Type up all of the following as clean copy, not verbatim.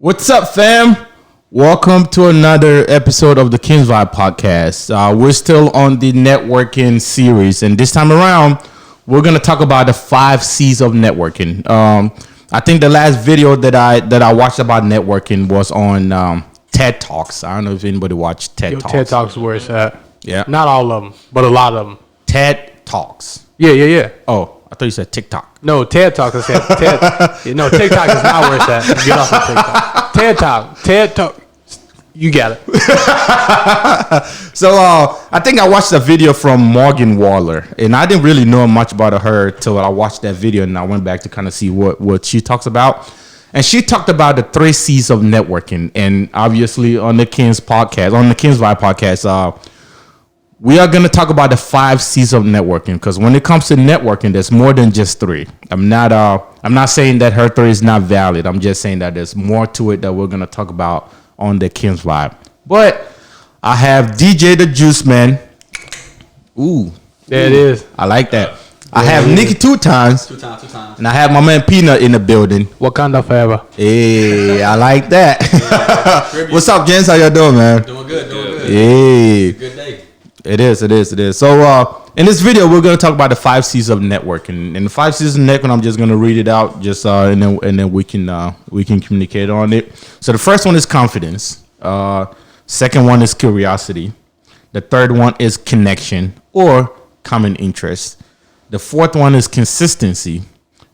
What's up, fam? Welcome to another episode of the Kings Vibe podcast. We're still on the networking series, and this time around, we're gonna talk about the 5 C's of networking. I think the last video that I watched about networking was on TED Talks. I don't know if anybody watched TED Talks. TED Talks where it's at. Yeah, Not all of them, but a lot of them. TED Talks. Yeah. Oh, I thought you said TikTok. No, TED Talks. I said TED. Yeah, no, TikTok is not where it's at. Get off of TikTok. TED Talk. You got it. So I think I watched a video from Morgan Waller, and I didn't really know much about her till I watched that video, and I went back to kind of see what she talks about. And she talked about the 3 C's of networking. And obviously on the Kings podcast, on the Kings Vibe podcast, we are going to talk about the 5 C's of networking, because when it comes to networking, there's more than just 3. I'm not saying that her 3 is not valid. I'm just saying that there's more to it that we're going to talk about on the Kings Vibe. But I have DJ the Juice Man. Ooh. There it is. I like that. I have Nikki two times. And I have my man Peanut in the building. Wakanda forever. Hey, I like that. What's up, gents? How y'all doing, man? Doing good. Hey. Good day. It is. So in this video, we're going to talk about the 5 C's of networking. And the 5 C's of networking, I'm just going to read it out, just and then we can communicate on it. So the first one is confidence. Second one is curiosity. The third one is connection or common interest. The fourth one is consistency,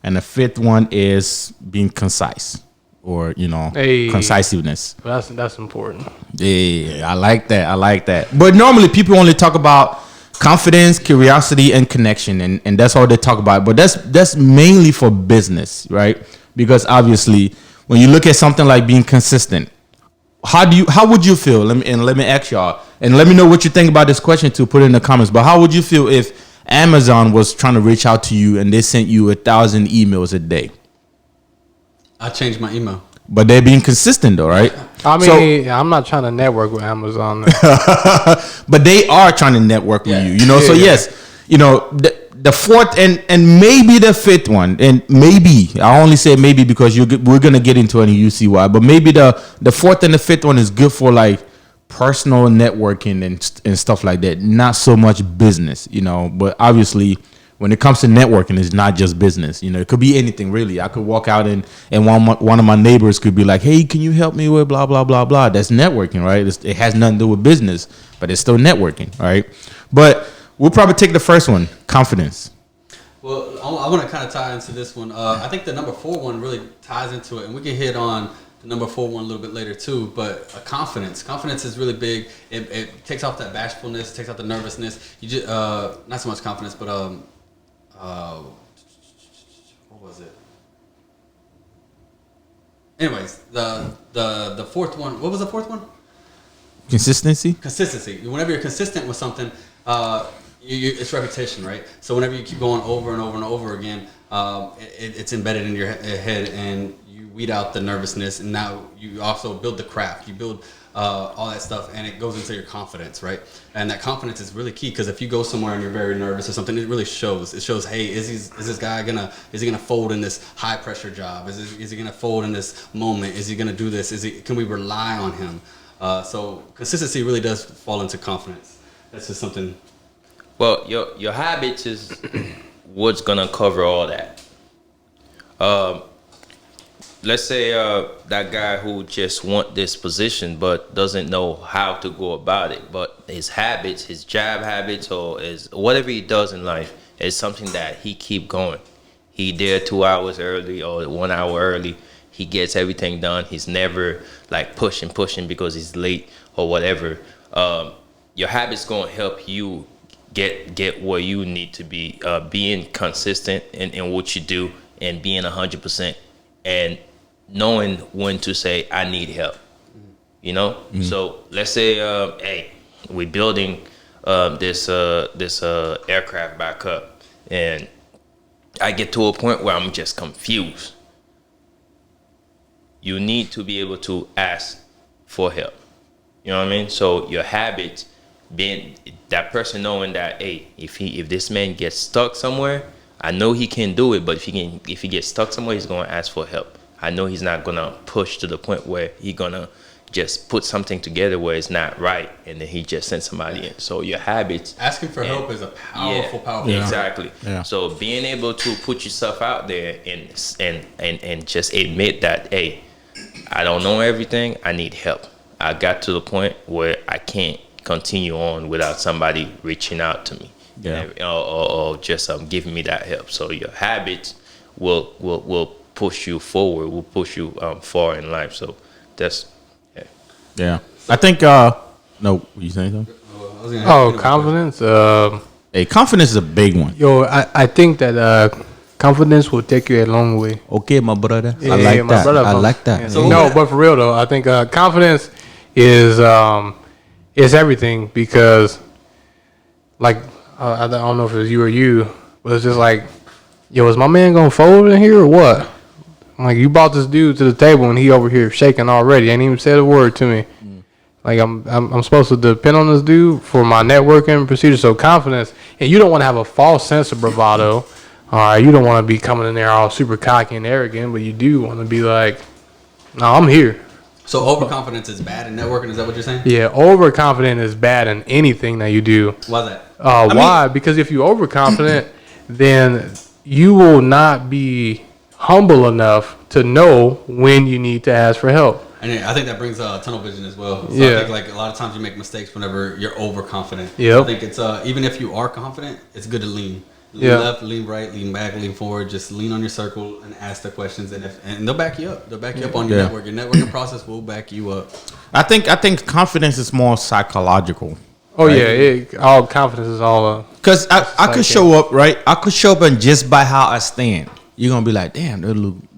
and the fifth one is being concise, or concisiveness. That's important. Yeah, I like that. But normally people only talk about confidence, curiosity, and connection, and that's all they talk about. But that's mainly for business, right? Because obviously, when you look at something like being consistent, how would you feel? Let me ask y'all, and let me know what you think about this question too. Put it in the comments. But how would you feel if Amazon was trying to reach out to you and they sent you 1,000 emails a day? I changed my email. But they're being consistent though, right? I mean, I'm not trying to network with Amazon. But they are trying to network with you, So yes, the fourth and maybe the fifth one, and maybe I only say maybe because we're gonna get into it and you see why. But maybe the fourth and the fifth one is good for like personal networking and stuff like that. Not so much business, But obviously, when it comes to networking, it's not just business. It could be anything really. I could walk out and one of my neighbors could be like, "Hey, can you help me with blah blah blah blah?" That's networking, right? It has nothing to do with business, but it's still networking, right? But we'll probably take the first one, confidence. Well, I want to kind of tie into this one. I think the number 4 one really ties into it, and we can hit on the number 4 one a little bit later too. But confidence is really big. It takes off that bashfulness, takes off the nervousness. You just not so much confidence, but what was it? Anyways, the fourth one. What was the fourth one? Consistency. Whenever you're consistent with something, it's repetition, right? So whenever you keep going over and over and over again, it's embedded in your head, and you weed out the nervousness, and now you also build the craft. You build all that stuff, and it goes into your confidence, right? And that confidence is really key, because if you go somewhere and you're very nervous or something, it really shows. It shows, hey, is this guy gonna fold in this high pressure job? Is he gonna fold in this moment? Is he gonna do this? Can we rely on him? So consistency really does fall into confidence. That's just something. Well, your habits is what's gonna cover all that. Let's say that guy who just want this position but doesn't know how to go about it, but his habits, his job habits, or whatever he does in life is something that he keep going. He there 2 hours early or 1 hour early. He gets everything done. He's never like pushing because he's late or whatever. Your habits gonna help you get where you need to be. Being consistent in what you do and being 100%, and knowing when to say I need help. Mm-hmm. So let's say, hey, we're building this aircraft back up, and I get to a point where I'm just confused. You need to be able to ask for help. You know what I mean? So your habits, being that person knowing that, hey, if this man gets stuck somewhere, I know he can do it, but if he gets stuck somewhere, he's going to ask for help. I know he's not gonna push to the point where he's gonna just put something together where it's not right, and then he just sends somebody in. So your habits, asking for help is a powerful. Exactly. Yeah. So being able to put yourself out there and just admit that, hey, I don't know everything. I need help. I got to the point where I can't continue on without somebody reaching out to me, or just giving me that help. So your habits will push you forward, will push you far in life. So that's Yeah. I think no, you saying something? Confidence. Hey, confidence is a big one. I think that confidence will take you a long way. Okay, my brother. Yeah, I like my that. brother, I like that. Yeah, so no, but for real though, I think confidence is everything, because like I don't know if it was you or you, but it's just like, yo, is my man gonna fold in here or what? I'm like, you brought this dude to the table and he over here shaking already, ain't even said a word to me. Like I'm supposed to depend on this dude for my networking procedure. So confidence, and you don't want to have a false sense of bravado. You don't want to be coming in there all super cocky and arrogant, but you do want to be like, no, I'm here. So overconfidence is bad in networking. Is that what you're saying? Yeah, overconfident is bad in anything that you do. Why's that? Why? Because if you're overconfident, then you will not be humble enough to know when you need to ask for help. And I think that brings tunnel vision as well. So I think like a lot of times you make mistakes whenever you're overconfident. Yep. I think it's even if you are confident, it's good to lean. Lean left, lean right, lean back, lean forward. Just lean on your circle and ask the questions, and they'll back you up. They'll back you up on your network. Your networking process will back you up. I think confidence is more psychological. Oh right? Yeah, all confidence is all. Because I could show up, right? I could show up, and just by how I stand, you're gonna be like, damn,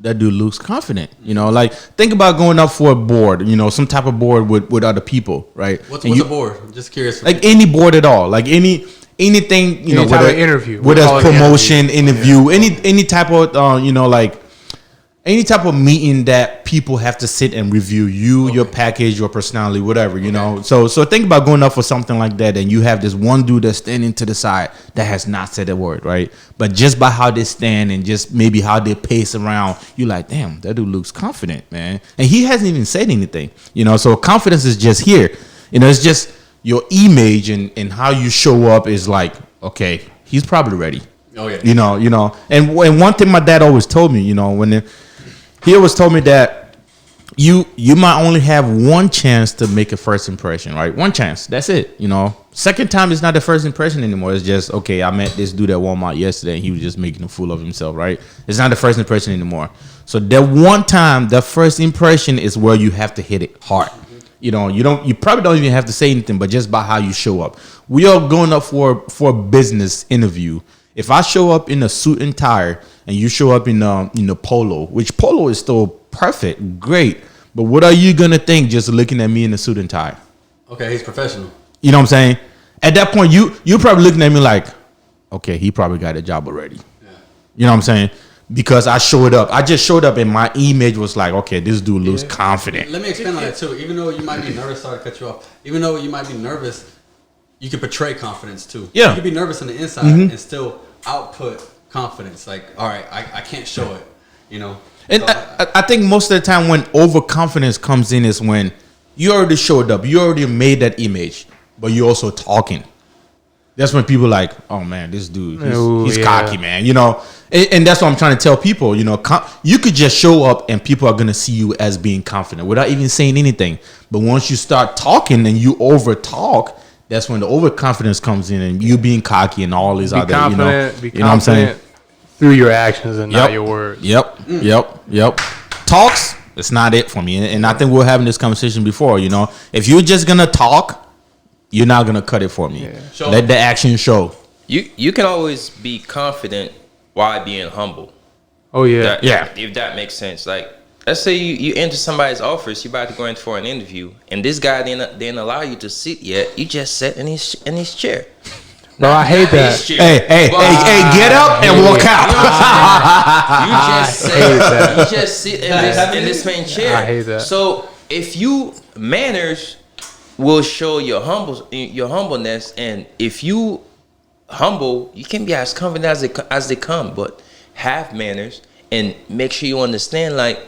that dude looks confident. You know, like think about going up for a board. You know, some type of board with other people, right? What's a board? I'm just curious. Like any board at all, like anything, you know, whether interview, whether it's promotion, interview, any type of, you know, like any type of meeting that people have to sit and review you, your package, your personality, whatever, you know. So think about going up for something like that, and you have this one dude that's standing to the side that has not said a word, right? But just by how they stand and just maybe how they pace around, you're like, damn, that dude looks confident, man. And he hasn't even said anything, you know. So confidence is just here, you know. It's just your image and how you show up is like, okay, he's probably ready. Oh yeah. You know. And one thing my dad always told me, you know, he always told me that you might only have one chance to make a first impression, right? One chance. That's it. You know, second time is not the first impression anymore. It's just, okay, I met this dude at Walmart yesterday and he was just making a fool of himself, right? It's not the first impression anymore. So that one time, the first impression is where you have to hit it hard. You know, you probably don't even have to say anything, but just by how you show up. We are going up for a business interview. If I show up in a suit and tie and you show up in a polo, which polo is still perfect, great, but what are you gonna think just looking at me in a suit and tie? Okay, he's professional. You know what I'm saying? At that point, you're probably looking at me like, okay, he probably got a job already. Yeah. You know what I'm saying? Because I showed up. I just showed up and my image was like, okay, this dude looks confident. Let me expand on that too. Even though you might be nervous, sorry to cut you off. Even though you might be nervous, you can portray confidence too. Yeah. You can be nervous on the inside and still output confidence. Like, all right, I can't show it, you know? And so I think most of the time when overconfidence comes in is when you already showed up. You already made that image, but you're also talking. That's when people are like, oh man, this dude, he's cocky, man. You know, and that's what I'm trying to tell people. You know, you could just show up and people are gonna see you as being confident without even saying anything. But once you start talking and you over talk, that's when the overconfidence comes in and you being cocky and all these other, you know what I'm saying? Through your actions and not your words. Yep. Talks, it's not it for me. And I think we're having this conversation before. You know, if you're just gonna talk, you're not gonna cut it for me. Yeah. Let the action show. You can always be confident while being humble. Oh yeah, If that makes sense. Like, let's say you enter somebody's office, you're about to go in for an interview, and this guy didn't allow you to sit yet. You just sat in his chair. No, I hate that. Hey, get up and walk out. You just sit in this main chair. I hate that. So if you manners will show your humbleness, and if you humble, you can be as confident as they come, but have manners and make sure you understand, like,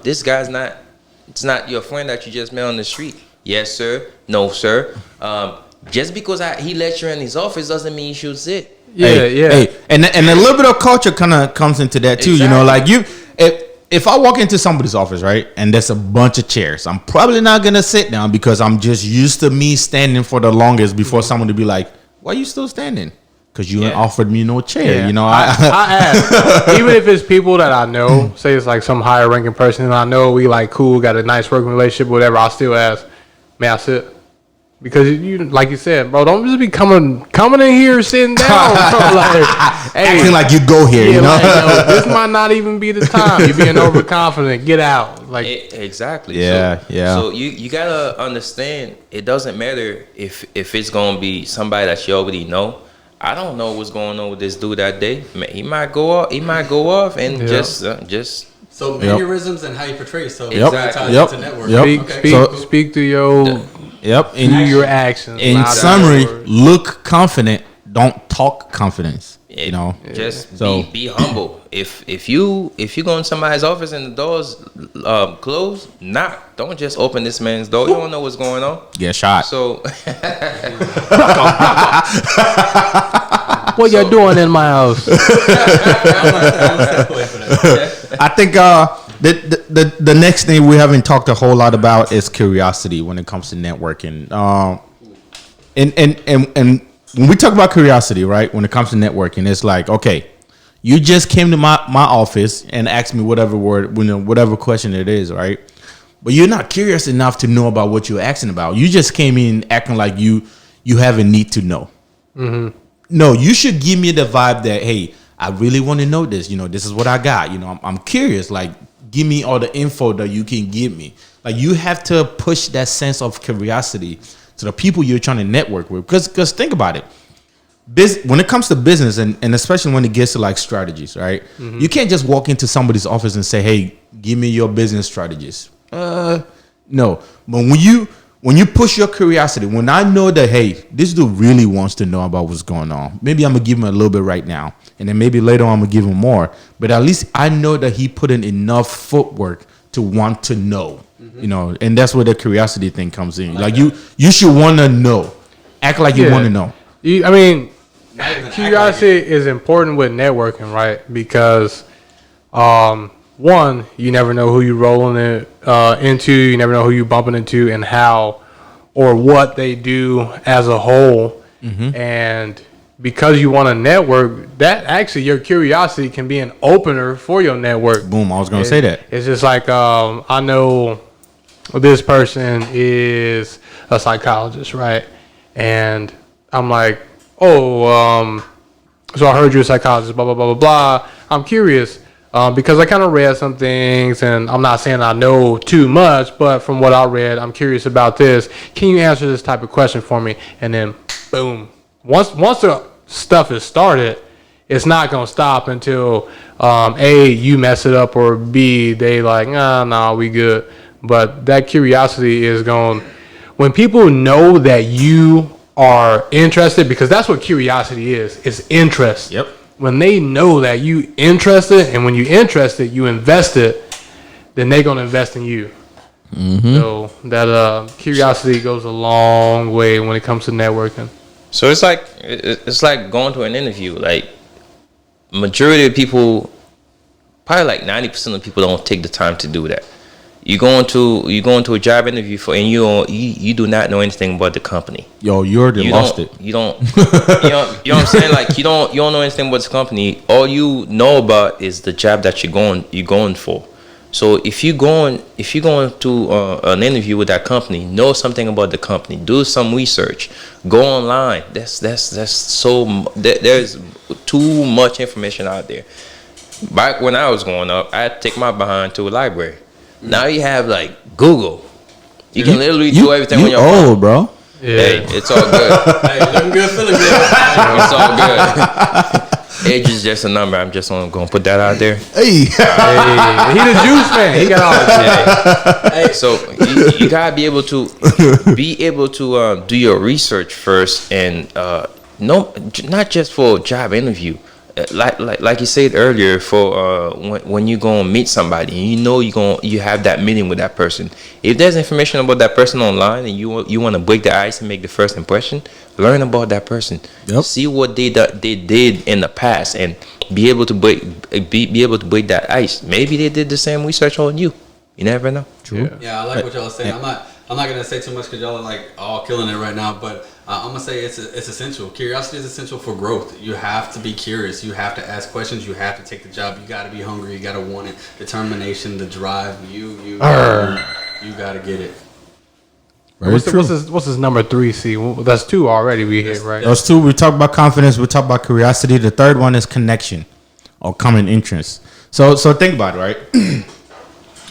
this guy's not. It's not your friend that you just met on the street. Yes, sir. No, sir. Just because he let you in his office doesn't mean you should sit. Yeah. Hey, and a little bit of culture kind of comes into that too. Exactly. Like if I walk into somebody's office, right, and there's a bunch of chairs, I'm probably not gonna sit down because I'm just used to me standing for the longest before someone to be like, "Why are you still standing?" Because you ain't offered me no chair. Yeah. I I ask, even if it's people that I know, say it's like some higher ranking person, and I know we like cool, got a nice working relationship, whatever. I'll still ask, "May I sit?" Because you, like you said, bro, don't just be coming in here sitting down, bro. Like, hey, acting like you go here. yeah, like, yo, this might not even be the time. You're being overconfident. Get out. Like, Exactly. Yeah, so, yeah. So you gotta understand. It doesn't matter if it's gonna be somebody that you already know. I don't know what's going on with this dude that day. He might go off, and just. So mannerisms and how you portray yourself. Yep. Ties Yep. into network. Yep. Okay. Speak to your Yep. do your actions. In not summary, words. look confident. Don't talk confidence. Just So- be humble. If you go in somebody's office and the door's closed, knock. Don't just open this man's door. You don't know what's going on. Get shot. So What you doing in my house? I think the next thing we haven't talked a whole lot about is curiosity when it comes to networking. And when we talk about curiosity, right? When it comes to networking, it's like, okay, you just came to my office and asked me whatever question it is, right? But you're not curious enough to know about what you're asking about. You just came in acting like you have a need to know. Mm-hmm. No, you should give me the vibe that, hey, I really want to know this. This is what I got. I'm curious. Like, give me all the info that you can give me. Like, you have to push that sense of curiosity to the people you're trying to network with. Because think about it. When it comes to business, and especially when it gets to like strategies, right? Mm-hmm. You can't just walk into somebody's office and say, hey, give me your business strategies. No. But when you push your curiosity, when I know that, hey, this dude really wants to know about what's going on, maybe I'm going to give him a little bit right now. And then maybe later on I'm going to give him more. But at least I know that he put in enough footwork to want to know, and that's where the curiosity thing comes in. Like you should want to know. Act like you want to know. Curiosity is important with networking, right? Because, one, you never know who you're rolling into. You never know who you're bumping into and how or what they do as a whole. Mm-hmm. And because you want to network, that actually your curiosity can be an opener for your network. Boom, I was going to say that. It's just like, I know this person is a psychologist, right? And I'm like, so I heard you're a psychologist, blah, blah, blah, blah, blah. I'm curious. Because I kind of read some things, and I'm not saying I know too much, but from what I read, I'm curious about this. Can you answer this type of question for me? And then, boom. Once the stuff is started, it's not going to stop until, A, you mess it up, or B, they like, nah, we good. But that curiosity is going, when people know that you are interested, because that's what curiosity is interest. Yep. When they know that you interested, and when you interested, you invested, then they're gonna invest in you. Mm-hmm. So that curiosity goes a long way when it comes to networking. So it's like going to an interview. Like, majority of people, probably like 90% of people don't take the time to do that. You go into a job interview and you do not know anything about the company. Yo, you already lost it. You don't you know what I'm saying? Like, you don't know anything about the company. All you know about is the job that you're going for. So if you going to an interview with that company, know something about the company, do some research, go online. There's too much information out there. Back when I was growing up, I had to take my behind to a library. Now you have like Google. You can literally do everything on your phone. Old, bro. Yeah. Hey, it's all good. Hey, looking good, feeling good. It's all good. Age is just a number. I'm just gonna put that out there. Hey. Hey, he the juice man. He got all the Hey, so you gotta be able to do your research first, and not just for a job interview. like you said earlier, for when you go and meet somebody, and you have that meeting with that person. If there's information about that person online, and you want to break the ice and make the first impression, learn about that person. Yep. See what they did in the past, and be able to break that ice. Maybe they did the same research on you. You never know. True. Yeah, I like what y'all are saying. I'm not gonna say too much because y'all are like all killing it right now, but I'm gonna say it's essential. Curiosity is essential for growth. You have to be curious. You have to ask questions. You have to take the job. You got to be hungry. You got to want it. Determination, the drive. You got to get it. What's his number 3? See, that's 2 already. We hit right. Those 2. We talk about confidence. We talk about curiosity. The third one is connection or common interest. So think about it, right?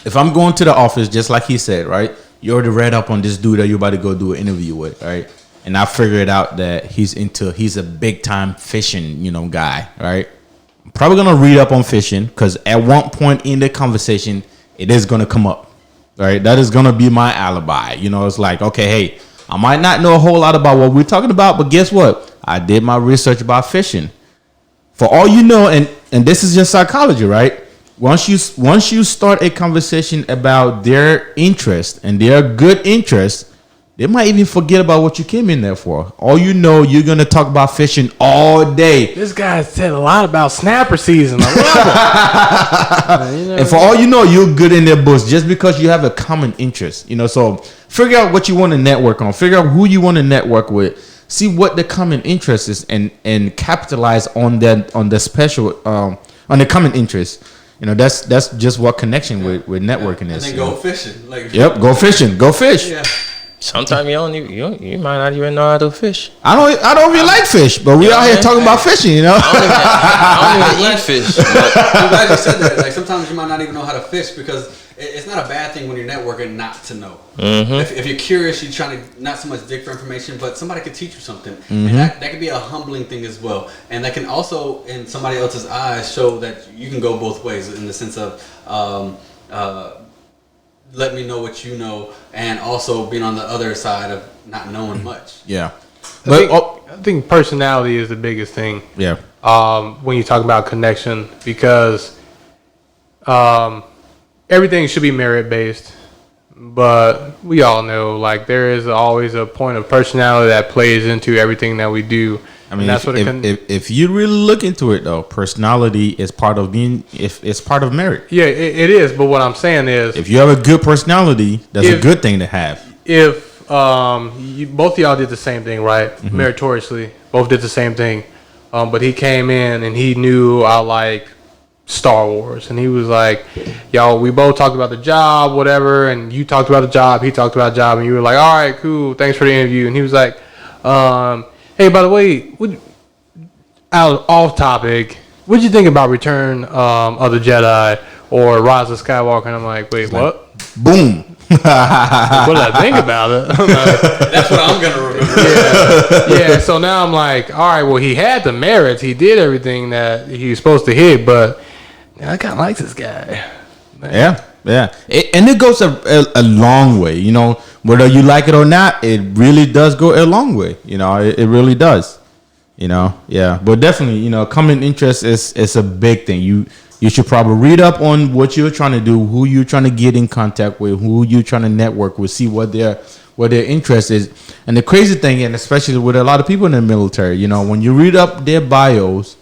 If I'm going to the office, just like he said, right? You already read up on this dude that you're about to go do an interview with, right? And I figured out that he's a big time fishing, guy, right? I'm probably gonna read up on fishing because at one point in the conversation, it is gonna come up, right? That is gonna be my alibi. It's like, okay, hey, I might not know a whole lot about what we're talking about, but guess what? I did my research about fishing. For all you know, and this is just psychology, right? Once you start a conversation about their interest and their good interest, they might even forget about what you came in there for. All you know, you're gonna talk about fishing all day. This guy said a lot about snapper season. I love it. And for all you know, you're good in their books just because you have a common interest. So figure out what you want to network on. Figure out who you want to network with. See what the common interest is, and capitalize on the special on the common interest. That's just what connection with networking is. And then go fishing. Yep, go fishing. Go fish. Yeah. Sometimes you might not even know how to fish. I don't really like fish, but we out here talking about fishing, I don't even eat fish. I'm glad you said that. Like sometimes you might not even know how to fish because it's not a bad thing when you're networking not to know. Mm-hmm. If you're curious, you're trying to not so much dig for information, but somebody could teach you something, and that could be a humbling thing as well. And that can also, in somebody else's eyes, show that you can go both ways in the sense of let me know what you know, and also being on the other side of not knowing much. Yeah, I think personality is the biggest thing. Yeah. When you talk about connection, because everything should be merit based, but we all know there is always a point of personality that plays into everything that we do. I mean, if you really look into it, though, personality is part of it's part of merit. Yeah, it is. But what I'm saying is, if you have a good personality, that's a good thing to have. If both of y'all did the same thing, right? Mm-hmm. Meritoriously, both did the same thing. But he came in and he knew I like Star Wars, and he was like, "Y'all, we both talked about the job, whatever." And you talked about the job, he talked about the job, and you were like, "All right, cool, thanks for the interview." And he was like, "Hey, by the way, off topic, what'd you think about Return of the Jedi or Rise of Skywalker?" And I'm like, "Wait, what?" Boom. What did I think about it? That's what I'm gonna remember. Yeah. So now I'm like, all right, well, he had the merits, he did everything that he was supposed to hit, but I kind of like this guy. Man. Yeah. And it goes a long way, whether you like it or not. It really does go a long way, it really does, yeah. But definitely, common interest is a big thing. You should probably read up on what you're trying to do, who you're trying to get in contact with, who you're trying to network with, see what their interest is. And the crazy thing, and especially with a lot of people in the military, when you read up their bios,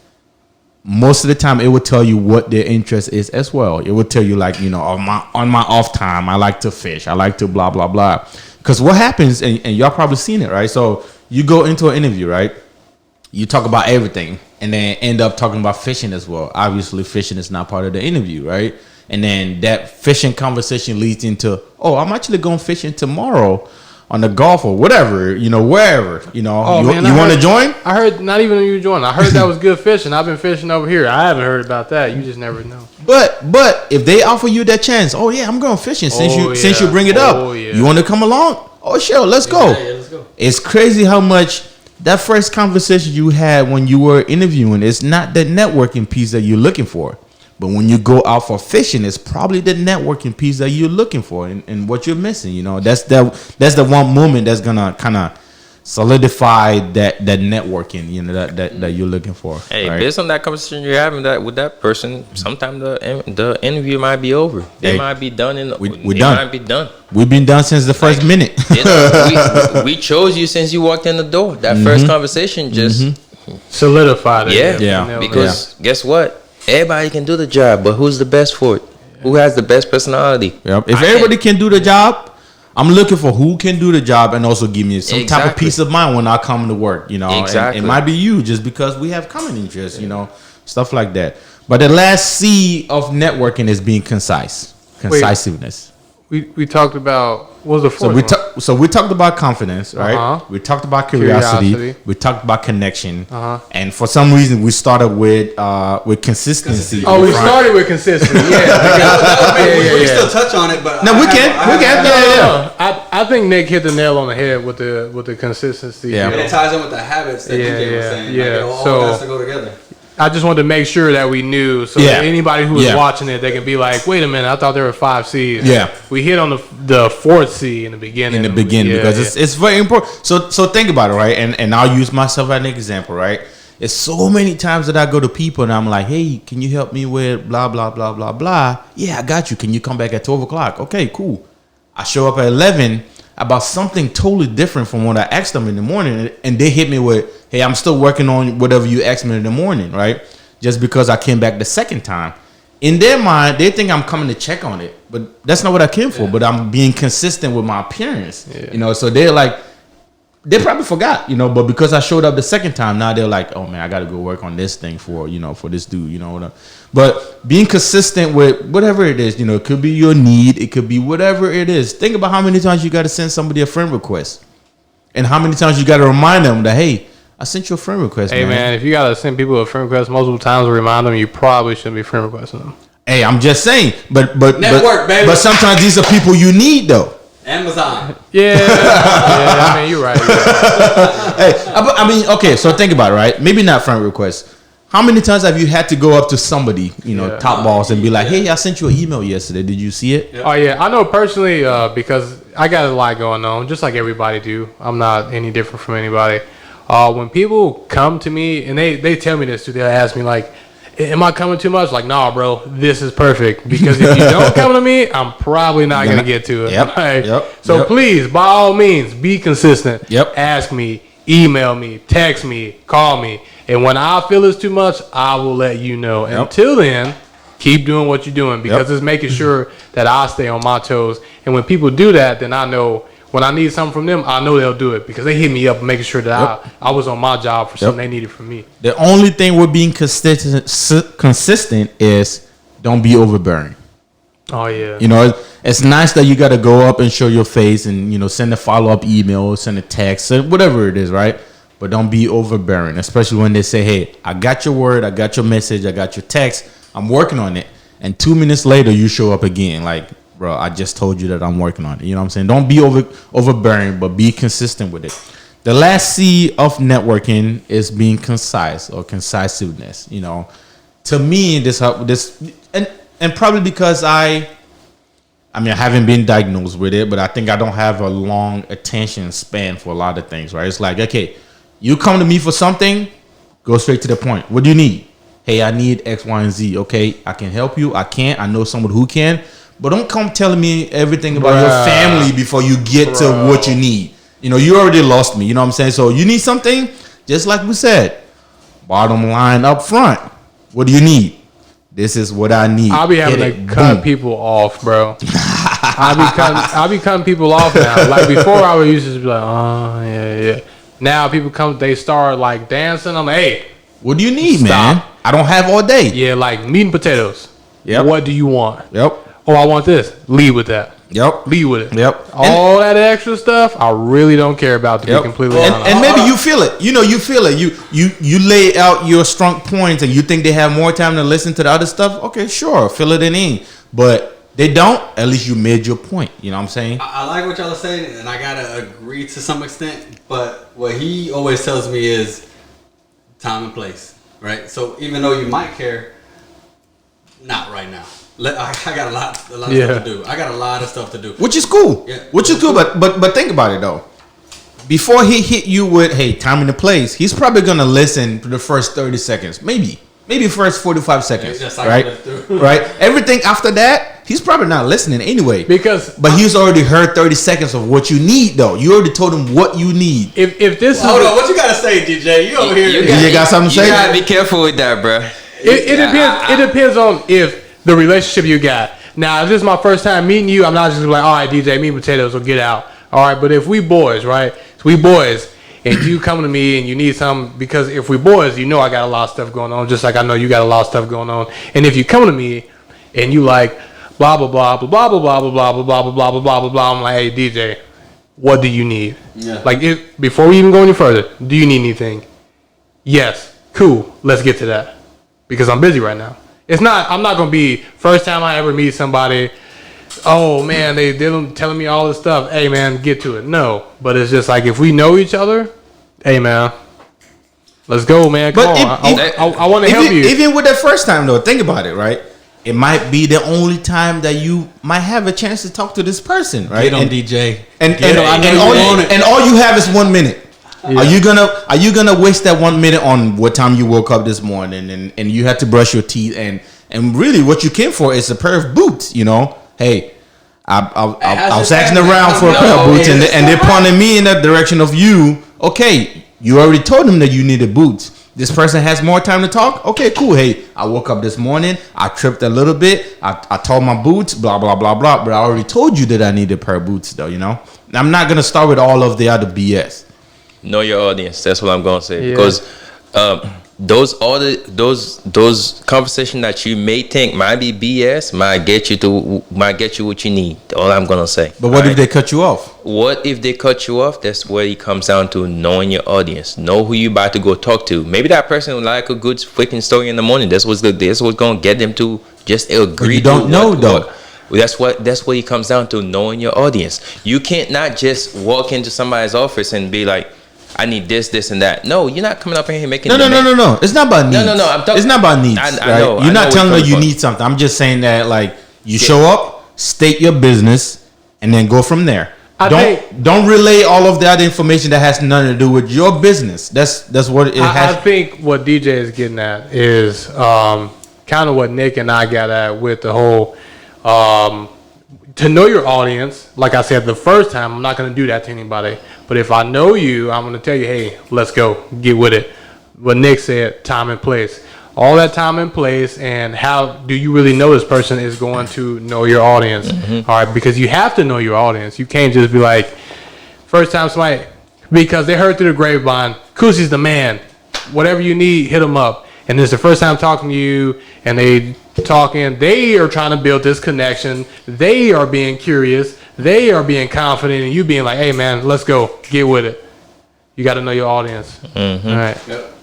most of the time it will tell you what their interest is as well. It will tell you on my off time, I like to fish, I like to blah blah blah. Because what happens, and y'all probably seen it, right? So you go into an interview, right? You talk about everything, and then end up talking about fishing as well. Obviously, fishing is not part of the interview, right? And then that fishing conversation leads into, I'm actually going fishing tomorrow on the Gulf or whatever, wherever, you want to join? I heard, not even you join. I heard that was good fishing. I've been fishing over here. I haven't heard about that. You just never know. But if they offer you that chance, I'm going fishing since you bring it up. You want to come along? Oh, sure, let's go. Yeah, let's go. It's crazy how much that first conversation you had when you were interviewing, it's not the networking piece that you're looking for. But when you go out for fishing, it's probably the networking piece that you're looking for and what you're missing. That's the one moment that's gonna kind of solidify that networking, that you're looking for. Hey, right? based on that conversation you're having with that person, sometimes the interview might be over. They might be done we're done. Might be done. We've been done since the first minute. We chose you since you walked in the door. That first conversation just solidified it. Yeah. Because guess what? Everybody can do the job, but who's the best for it? Who has the best personality? Yep. If everybody can do the job, I'm looking for who can do the job and also give me some type of peace of mind when I come to work. Exactly. And it might be you just because we have common interests. Stuff like that. But the last C of networking is being concise, concisiveness. We talked about what was the fourth one? So we talked about confidence, right? We talked about curiosity. We talked about connection, and for some reason we started with consistency. Oh, we started with consistency. We can still touch on it, but no, we can. I think Nick hit the nail on the head with the consistency. And it ties in with the habits that DJ was saying. It all has to go together. I just wanted to make sure that we knew, so that anybody who is watching it, they can be like, "Wait a minute, I thought there were 5 C's." Yeah, we hit on the 4th C in the beginning. Because it's very important. So think about it, right? And I'll use myself as an example, right? It's so many times that I go to people and I'm like, "Hey, can you help me with blah blah blah blah blah?" Yeah, I got you. Can you come back at 12:00? Okay, cool. I show up at 11 about something totally different from what I asked them in the morning, and they hit me with, "Hey, I'm still working on whatever you asked me in the morning," right? Just because I came back the second time. In their mind, they think I'm coming to check on it, but that's not what I came for. But I'm being consistent with my appearance, So they're like, they probably forgot, but because I showed up the second time, now they're like, "Oh man, I got to go work on this thing for this dude," But being consistent with whatever it is, it could be your need, it could be whatever it is. Think about how many times you got to send somebody a friend request, and how many times you got to remind them that, "Hey, I sent you a friend request." Hey man, if you gotta send people a friend request multiple times to remind them, you probably shouldn't be friend requesting them. Hey, I'm just saying, but network, baby. But sometimes these are people you need though. Amazon. Yeah. I mean, you're right. Hey, I mean, okay. So think about it, right? Maybe not friend requests. How many times have you had to go up to somebody, top boss, and be like, "Hey, I sent you an email yesterday. Did you see it?" Yeah. Oh yeah, I know personally because I got a lot going on, just like everybody do. I'm not any different from anybody. When people come to me and they tell me this too, they'll ask me like, "Am I coming too much?" Like, "Nah, bro, this is perfect." Because if you don't come to me, I'm probably not gonna get to it. Yep. Right? Yep. So please, by all means, be consistent. Yep. Ask me, email me, text me, call me, and when I feel it's too much, I will let you know. Yep. Until then, keep doing what you're doing because it's making sure that I stay on my toes. And when people do that, then I know. When I need something from them, I know they'll do it because they hit me up making sure that I was on my job for something they needed from me. The only thing with being consistent is don't be overbearing. Oh, yeah. It's nice that you got to go up and show your face and, send a follow-up email, send a text, whatever it is, right? But don't be overbearing, especially when they say, "Hey, I got your word, I got your message, I got your text, I'm working on it." And 2 minutes later, you show up again like, "Bro, I just told you that I'm working on it." You know what I'm saying? Don't be overbearing, but be consistent with it. The last C of networking is being concise or concisiveness. To me, this and probably because I haven't been diagnosed with it, but I think I don't have a long attention span for a lot of things. Right? It's like, okay, you come to me for something, go straight to the point. What do you need? Hey, I need X, Y, and Z. Okay, I can help you. I can't. I know someone who can. But don't come telling me everything about your family before you get to what you need. You already lost me. You know what I'm saying? So you need something, just like we said. Bottom line up front. What do you need? This is what I need. I'll be having to cut people off, bro. I'll be cutting people off now. Like before, I would used to be like, "Oh, yeah." Now people come, they start like dancing. I'm like, "Hey, what do you need, man? I don't have all day." Yeah, like meat and potatoes. Yep. What do you want? Yep. Oh, I want this. Lead with that. Yep. Lead with it. Yep. All that extra stuff, I really don't care about, to be completely honest. And maybe you feel it. You feel it. You lay out your strong points and you think they have more time to listen to the other stuff. Okay, sure. Fill it in. But they don't. At least you made your point. You know what I'm saying? I like what y'all are saying, and I got to agree to some extent. But what he always tells me is time and place, right? So even though you might care, not right now. I got a lot of stuff to do. I got a lot of stuff to do. Which is cool. Yeah. Which is cool. But think about it though. before he hit you with, hey, time and the place, he's probably gonna listen to the first 30 seconds, maybe first 45 seconds, right? Right. Everything after that, he's probably not listening anyway. But he's already heard 30 seconds of what you need, though. You already told him what you need. If this hold on, what you gotta say, DJ? You over here? You got something to say? You gotta be careful with that, bro. It depends. It depends on if the relationship you got. Now, if this is my first time meeting you, I'm not just like, all right, DJ, meat and potatoes, will get out. All right, but if we boys, right? So we boys, and you come to me and you need something, because if we boys, you know I got a lot of stuff going on, just like I know you got a lot of stuff going on. And if you come to me and you like blah blah blah blah blah blah blah blah blah blah blah blah blah blah blah blah, I'm like, hey DJ, what do you need? Yeah. Like, before we even go any further, do you need anything? Yes. Cool. Let's get to that, because I'm busy right now. I'm not gonna be first time I ever meet somebody. Oh man, they're telling me all this stuff. Hey man, get to it. No, but it's just like, if we know each other, hey man, let's go, man. Come on, I want to help you. Even with that first time though, think about it, right? It might be the only time that you might have a chance to talk to this person, right? Get on DJ, and all you have is 1 minute. Yeah. Are you gonna waste that 1 minute on what time you woke up this morning and you had to brush your teeth and really what you came for is a pair of boots, you know? Hey, I was asking around for a pair of boots and they're pointing me in that direction of you. Okay, you already told them that you needed boots. This person has more time to talk. Okay, cool. Hey, I woke up this morning. I tripped a little bit. I tore my boots, blah, blah, blah, blah. But I already told you that I needed a pair of boots, though, you know? I'm not going to start with all of the other BS. Know your audience. That's what I'm going to say. Because those conversations that you may think might be BS might get you what you need. All I'm gonna say. But what if they cut you off? What if they cut you off? That's where it comes down to knowing your audience. Know who you about to go talk to. Maybe that person would like a good freaking story in the morning. That's what's gonna get them to just agree. But you don't know though. That's what it comes down to, knowing your audience. You can't not just walk into somebody's office and be like, I need this, and that. No, you're not coming up in here making. No. It's not about needs. No. It's not about needs. I know. You're not telling her you need something. I'm just saying that, like, you show up, state your business, and then go from there. Don't relay all of that information that has nothing to do with your business. That's what it has. I think what DJ is getting at is kind of what Nick and I got at with the whole. To know your audience, like I said the first time, I'm not going to do that to anybody. But if I know you, I'm going to tell you, hey, let's go, get with it. What Nick said, time and place. All that time and place, and how do you really know this person is going to know your audience? Mm-hmm. All right, because you have to know your audience. You can't just be like, first time somebody, because they heard through the grapevine, Kusi's the man. Whatever you need, hit him up. And this is the first time talking to you, and they are trying to build this connection. They are being curious. They are being confident, and you being like, hey man, let's go, get with it. You got to know your audience. Mm-hmm. All right. Yep.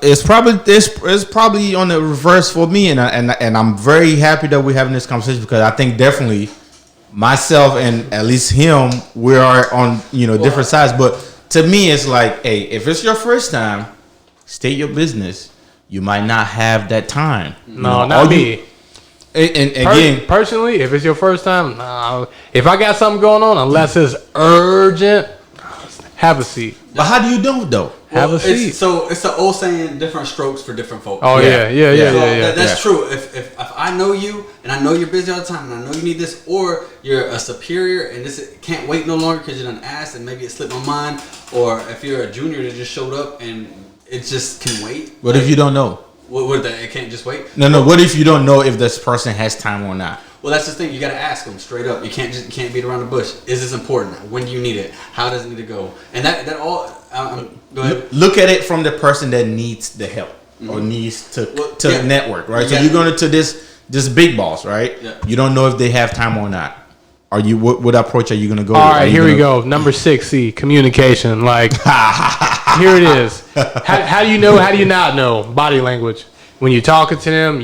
It's probably on the reverse for me, and I'm very happy that we're having this conversation, because I think definitely myself and at least him, we are on different sides. But to me, it's like, hey, if it's your first time, state your business. You might not have that time. No, not me. And again, personally, if it's your first time, if I got something going on, unless it's urgent, have a seat. But how do you know though? Have a seat. So it's the old saying, different strokes for different folks. Oh yeah. That's true. If I know you and I know you're busy all the time and I know you need this, or you're a superior and this can't wait no longer because you done asked and maybe it slipped my mind, or if you're a junior that just showed up and it just can wait. What if you don't know? It can't just wait? No. What if you don't know if this person has time or not? Well, that's the thing. You got to ask them straight up. You can't beat around the bush. Is this important? When do you need it? How does it need to go? And that all. Go ahead. Look at it from the person that needs the help or needs to network, right? So you're going to this big boss, right? Yeah. You don't know if they have time or not. Are you what approach are you going to go? All right, here we go. Number 6C, communication. Like, here it is. How do you know? How do you not know? Body language. When you're talking to them,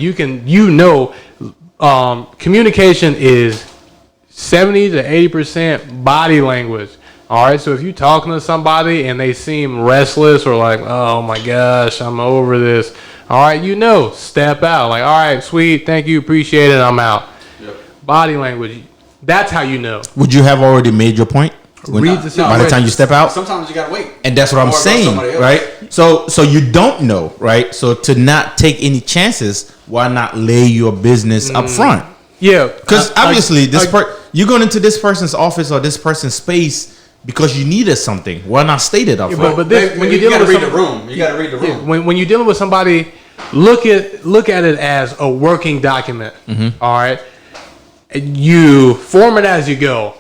communication is 70 to 80% body language. All right, so if you're talking to somebody and they seem restless or like, oh my gosh, I'm over this. All right, step out. Like, all right, sweet, thank you, appreciate it, I'm out. Yep. Body language. That's how you know. Would you have already made your point? Read the situation. By the time you step out, sometimes you gotta wait. and that's what I'm saying, right? So you don't know, right? So to not take any chances, why not lay your business up front? Yeah, because obviously you're going into this person's office or this person's space because you needed something. Why not state it up front? But when you're dealing with read the room, you gotta read the room. When you're dealing with somebody, look at it as a working document. All right, you form it as you go.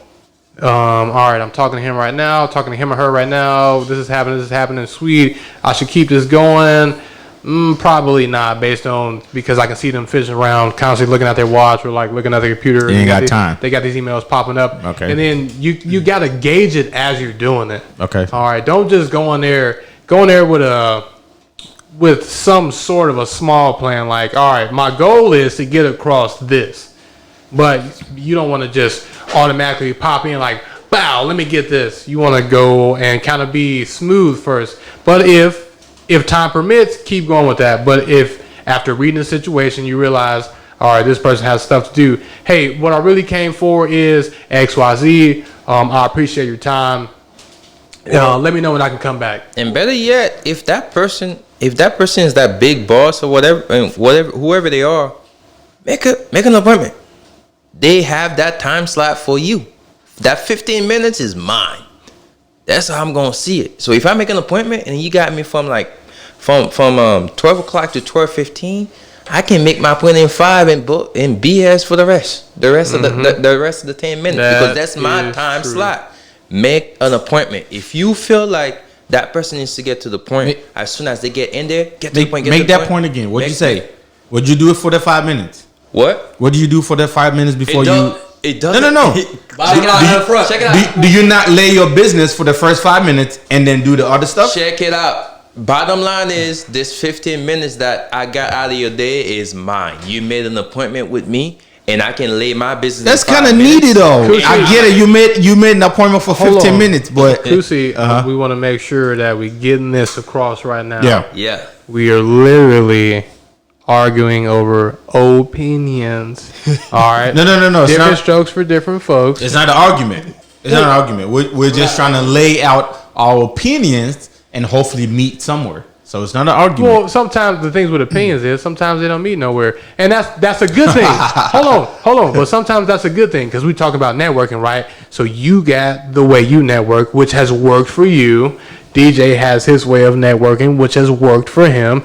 All right, I'm talking to him right now, talking to him or her right now. This is happening. Sweet. I should keep this going. Probably not, based on because I can see them fishing around, constantly looking at their watch or like looking at their computer. They ain't got time. They got these emails popping up. Okay. And then you got to gauge it as you're doing it. Okay. All right. Don't just go in there with some sort of a small plan. Like, all right, my goal is to get across this, but you don't want to just automatically pop in like, wow, let me get this. You want to go and kind of be smooth first. But if time permits, keep going with that. But if after reading the situation, you realize, all right, this person has stuff to do. Hey, what I really came for is X, Y, Z. I appreciate your time. Let me know when I can come back. And better yet, if that person is that big boss or whoever they are, make an appointment. They have that time slot for you. That 15 minutes is mine. That's how I'm gonna see it. So if I make an appointment and you got me from 12 o'clock to 12:15, I can make my appointment in 5 and BS for the rest of the rest of the 10 minutes because that's my time slot. Make an appointment. If you feel like that person needs to get to the point as soon as they get in there, get to the point. Make that point again. What'd you say? Would you do it for the 5 minutes? What? What do you do for the 5 minutes before you? It doesn't. No. Check it out. Do you not lay your business for the first 5 minutes and then do the other stuff? Check it out. Bottom line is this 15 minutes that I got out of your day is mine. You made an appointment with me and I can lay my business. That's kind of needy though. Kusi, I get it. You made an appointment for 15 minutes, but Kusi, we want to make sure that we're getting this across right now. Yeah. We are literally arguing over opinions. All right. No. Different strokes for different folks. It's not an argument. It's not an argument. We're just trying to lay out our opinions and hopefully meet somewhere. So it's not an argument. Well, sometimes the things with opinions is sometimes they don't meet nowhere, and that's a good thing. Hold on. But sometimes that's a good thing because we talk about networking, right? So you got the way you network, which has worked for you. DJ has his way of networking, which has worked for him.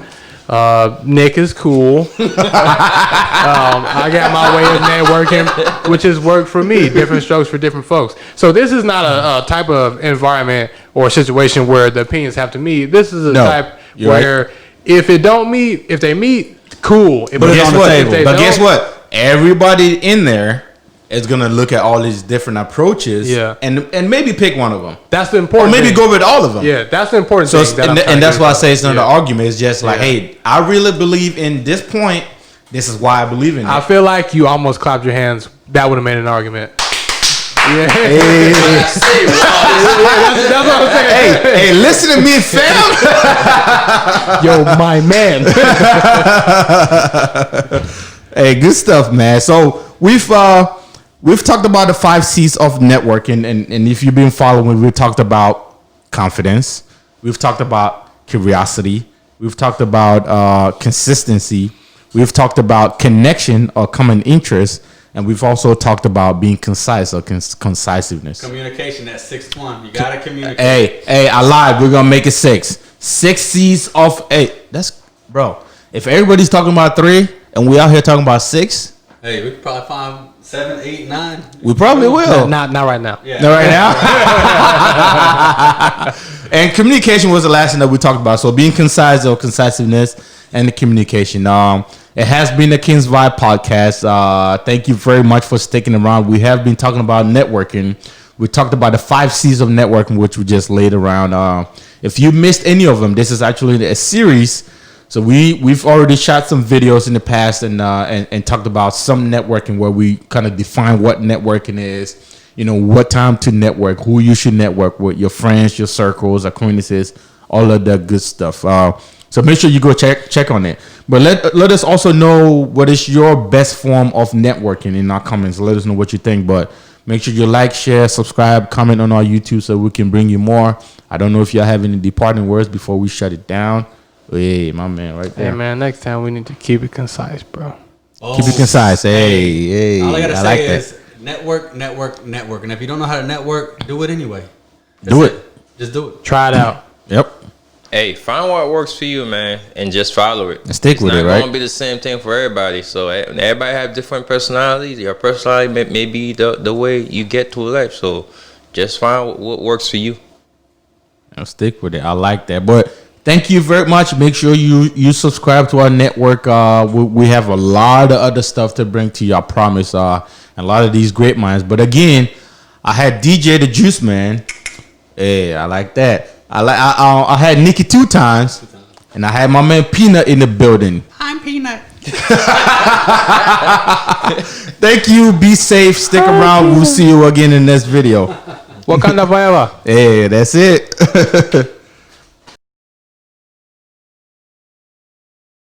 Nick is cool. I got my way of networking, which has worked for me. Different strokes for different folks. So this is not a type of environment or situation where the opinions have to meet. This is a type where if they meet, cool. But guess what? Everybody in there is gonna look at all these different approaches, and maybe pick one of them. That's the important. Or maybe thing. go with all of them. Yeah, that's the important thing. And that's why I say it's not an argument. It's just like, hey, I really believe in this point. This is why I believe in it. I feel like you almost clapped your hands. That would have made an argument. Yeah. Hey. That's what I'm saying. Hey, listen to me, fam. Yo, my man. Hey, good stuff, man. So we've talked about the 5 C's of networking, and if you've been following, we've talked about confidence. We've talked about curiosity. We've talked about consistency. We've talked about connection or common interest. And we've also talked about being concise or concisiveness. Communication, that's 6'1". You gotta communicate. Hey, I lied. We're gonna make it 6. 6 C's of that's bro. If everybody's talking about 3 and we out here talking about 6, hey, we could probably find 7, 8, 9. We probably will. Not right now. Yeah. Not right now. And communication was the last thing that we talked about. So being concise or concisiveness and the communication. It has been the King's Vibe podcast. Thank you very much for sticking around. We have been talking about networking. We talked about the 5 C's of networking, which we just laid around. If you missed any of them, this is actually a series. So we've already shot some videos in the past and talked about some networking where we kind of define what networking is. You know, what time to network, who you should network with, your friends, your circles, acquaintances, all of that good stuff. So make sure you go check on it. But let us also know what is your best form of networking in our comments. Let us know what you think. But Make sure you like, share, subscribe, comment on our YouTube so we can bring you more. I don't know if y'all have any departing words before we shut it down. Hey, my man, right there. Hey, man, next time we need to keep it concise, bro. Keep it concise. Hey. All I gotta I say like is that. network. And if you don't know how to network, do it anyway. Do it. Just do it. Try it out. Yep. Hey, find what works for you, man, and just follow it. And stick with it, right? It's not going to be the same thing for everybody. So everybody have different personalities. Your personality may be the way you get to life. So just find what works for you. And stick with it. I like that. But thank you very much. Make sure you subscribe to our network. We have a lot of other stuff to bring to you, I promise. And a lot of these great minds. But again, I had DJ the Juice Man. Hey, I like that. I had Nikki 2 times, and I had my man Peanut in the building. I'm Peanut. Thank you. Be safe. Stick around. We'll see you again in the next video. Wakanda forever. Hey, that's it.